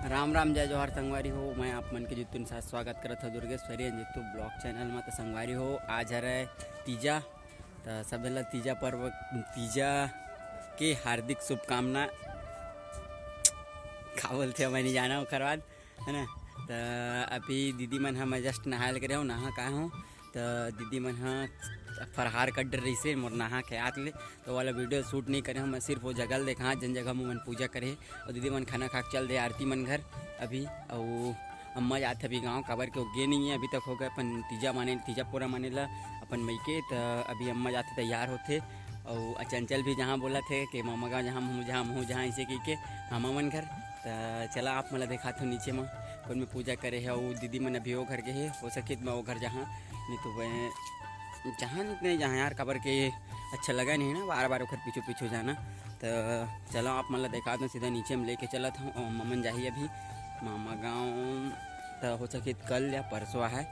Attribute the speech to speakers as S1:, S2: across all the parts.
S1: राम राम जय जोहार संगवारी हो। मैं आप मन के जितुन साथ स्वागत करत हो दुर्गेश्वरी जितु ब्लॉग चैनल में। तो संगवारी हो आज हरे तीजा, तो सब ला तीजा पर्व तीजा के हार्दिक शुभकामना। का बोलते मैं नहीं जाना ओकर बाद है ना। तो अभी दीदी मन हम जस्ट नहायल करे हूँ, नहा का हूँ। तो दीदी मन हाँ फरहार कट रही से मोर नहा के आत ले, तो वाला वीडियो शूट नहीं करे। मैं सिर्फ वो जगह देखा जन जगह में मन पूजा करे। और दीदी मन खाना खा के चल दे आरती मन घर अभी। और अम्मा जाते अभी गाँव काबर के गे नहीं है अभी तक हो गए अपन तीजा माने तीजा पूरा माने ला अपन मई के। तो अभी अम्मा जाते तैयार होते। और चंचल भी जहाँ बोला थे कि मामा गाँव जहाँ ऐसे की के मामा मन घर। तो चला आप मला देखा था नीचे में कौन में पूजा करे है। और दीदी मन अभी वो घर के है, हो सके मैं वो घर जहाँ नहीं तो वह जहाँ नहीं जहाँ यार काबर के अच्छा लगा नहीं ना बार बार ओखर पीछू पीछू जाना। तो चलो आप मतलब देखा दूँ सीधा नीचे में लेके चला था। और ममन जाही अभी मामा गाँव, तो हो सके कल या परसों है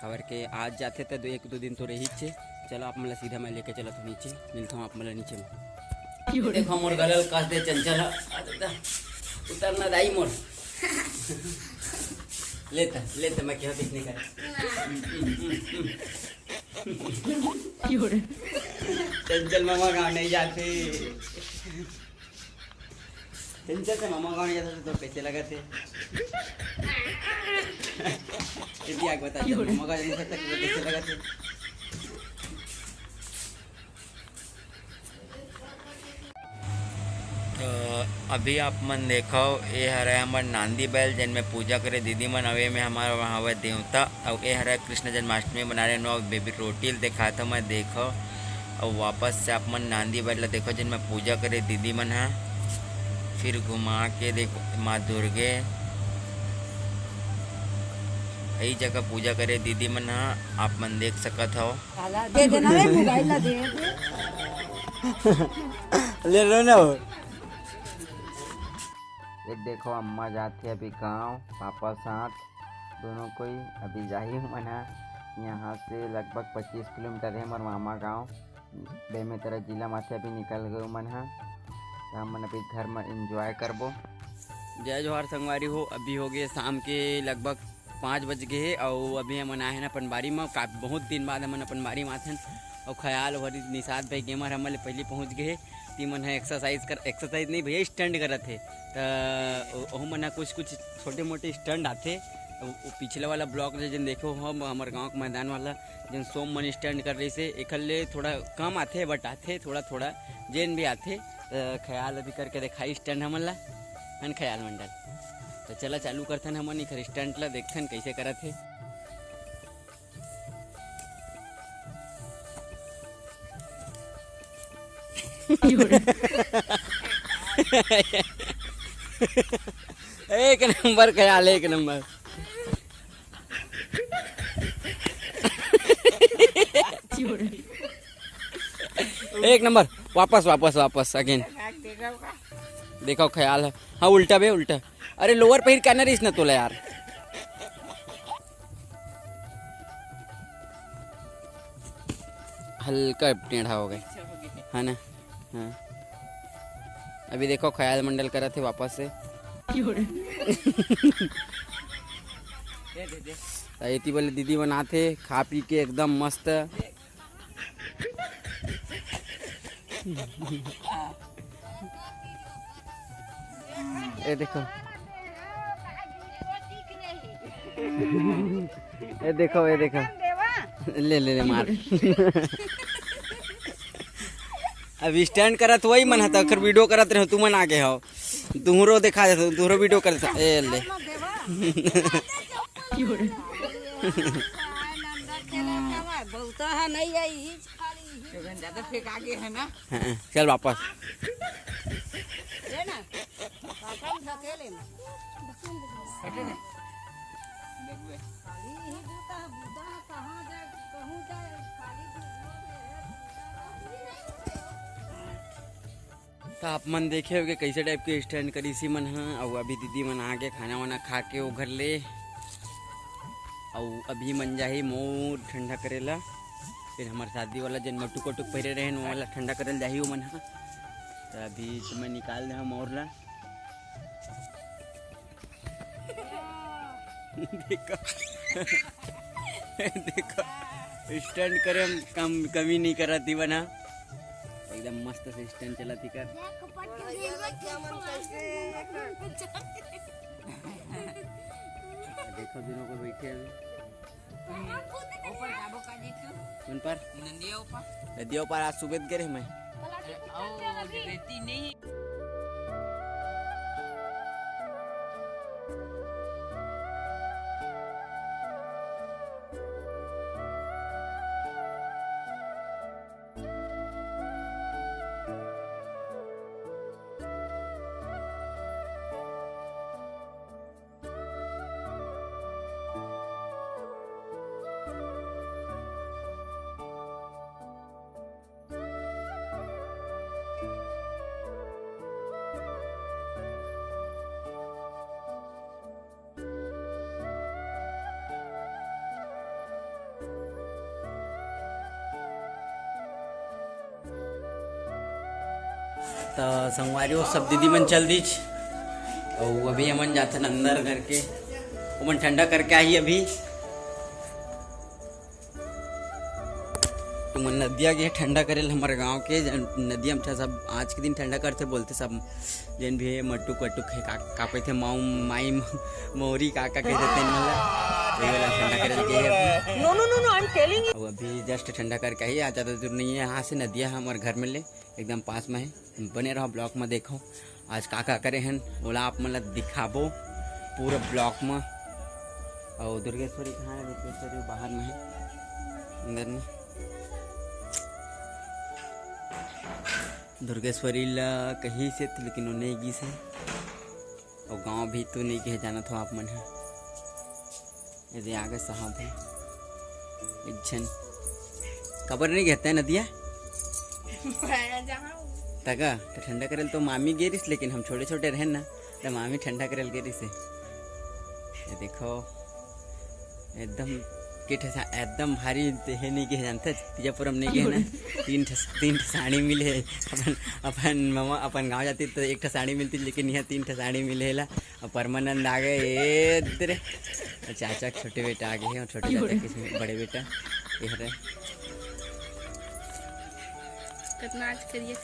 S1: काबर के आज जाते तो एक दो दिन तो रही छे। चलो आप मतलब सीधा मैं लेके चला था नीचे, मिलता हूँ आप मतलब नीचे में। देखो मोर गलल कस दे चंचल उतरना दाई मोर लेता मैं क्या दिखने का चंचल मामा गाँव नहीं जाते। चंचल से मामा गाँव नहीं जाते तो कैसे लगा थे आग बता मामा गाँव नहीं सकता कैसे लगा थे। तो अभी आप मन देखो ये हरे हमार नांदी बैल जिन में पूजा करे दीदी मन अवे में हमारा वहाँ हुआ देवता। और ये हरे कृष्ण जन्माष्टमी बना रहे नो बेबी रोटी देखा था मैं देखो। और वापस से आप मन नांदी बैल देखो जिन में पूजा करे दीदी मन है। फिर घुमा के देखो माँ दुर्गे यही जगह पूजा करे दीदी मन है, आप मन देख सकत हो।
S2: दे देना रे मोबाइल दे
S1: ले लो ना। एक देखो अम्मा जाते अभी गांव पापा साथ दोनों कोई अभी जाही मन है। यहाँ से लगभग 25 किलोमीटर है हमारे मामा गांव बेमेतरा जिला में से अभी निकल गए मन है। तो हम मन अभी घर में एंजॉय करबो। जय जोहार संगवारी हो। अभी हो गए शाम के लगभग 5 बज गए है। और अभी हम आए हैं अपन बारी में काफ़ी बहुत दिन बाद हम अपन बारी में आते हैं। और ख्याल हमारी निषाद भाई गेमर हमारे पहले पहुँच गए। तीमन है एक्सरसाइज नहीं भैया स्टंट करत थे। तो मन कुछ छोटे मोटे स्टंट आते। पिछले वाला ब्लॉक जिन देखो हम हमारे गाँव के मैदान वाला जिन सोम मन स्टंट कर रही से एक थोड़ा कम आते बट आते थोड़ा जेन भी आते। ख्याल अभी करके दिखाई स्टंट हमन ला हन ख्याल मंडल। तो चला चालू करथन हमन खर स्टंट ला देखथन कैसे करत है। एक नंबर ख्याल एक नंबर एक नंबर वापस अगेन देखो ख्याल है। हाँ उल्टा बे उल्टा। अरे लोअर पहिर क्या रहीस ना तोला यार। हल्का टेढ़ा हो गए है ना। हाँ अभी देखो ख्याल मंडल करा थे वापस से। इतनी बोले दीदी बनाते खा पी के एकदम मस्त। ये देखो ये देखो ले मार अभी स्टैंड करत वही मन था अखर वीडियो करत रहे तू मन आगे हो तुहरो देखा दे तुहरो वीडियो करत ए ले
S2: बहुत है नहीं आई ज्यादा फेंक आगे है ना।
S1: चल वापस
S2: ले ना पापा धकेले ना हटे ना देखबे खाली ही बूता बूता कहां जाए कहूं जाए खाली
S1: तो आप मन देखे होगे कैसे टाइप के स्टैंड करी सी मन है। और अभी दीदी मन आगे खाना वाना खा के वो घर ले। और अभी मन जाही मोर ठंडा करेला। फिर हमारे शादी वाला जन मटुक वटुक पहरे रहे वो वाला ठंडा करल जाही वो मन है। तो अभी तो मैं निकाल दे मोर ला देखो देखो स्टंट करे कमी नहीं करा थी बना एकदम मस्त से स्टंट चला थी कर। देखो दोनों को बैठे अभी उन पर नदियों पर आज सुबह गए मैं तो संगवारी सब दीदी मन चल दीच और अभी हमन जाते अंदर घर के वो मन ठंडा करके आई अभी तो मन नदिया के ठंडा करे हमारे गांव के नदिया में सब आज के दिन ठंडा करते बोलते सब जैन भी है मटुक वटुक है का कहते माऊ माई मौरी काका कहते ठंडा करे no no no no I am telling you. अभी जस्ट ठंडा करके आई आज ज़्यादा दूर नहीं है यहाँ से नदिया हमारे घर में ले एकदम पास में है। बने रहो ब्लॉक में देखो आज काका करे हैं बोला आप मतलब दिखाबो पूरा ब्लॉक में। और दुर्गेश्वरी कहाँ है? दुर्गेश्वरी बाहर में है अंदर में। दुर्गेश्वरी ला कहीं से थी लेकिन वो नहीं गई से और गांव भी तो नहीं कहे जाना था आप मन है। यदि आगे साहब है एक जन खबर नहीं कहते हैं नदिया तका तो ठंडा करेल तो मामी गेरिस लेकिन हम छोटे छोटे रहें ना तो मामी ठंडा करेल गेरिस है। ये देखो एकदम किट एकदम भारी है नहीं के जानते तीजापुरम नहीं के ना तीन साड़ी मिले अपन मामा अपन गांव जाती तो एक साड़ी मिलती लेकिन यहाँ 3 साड़ी मिले ला और परमानंद आ गए इधर चाचा छोटे बेटा आ गए और छोटे चाचा के बड़े बेटा ये
S3: कितना आज करिए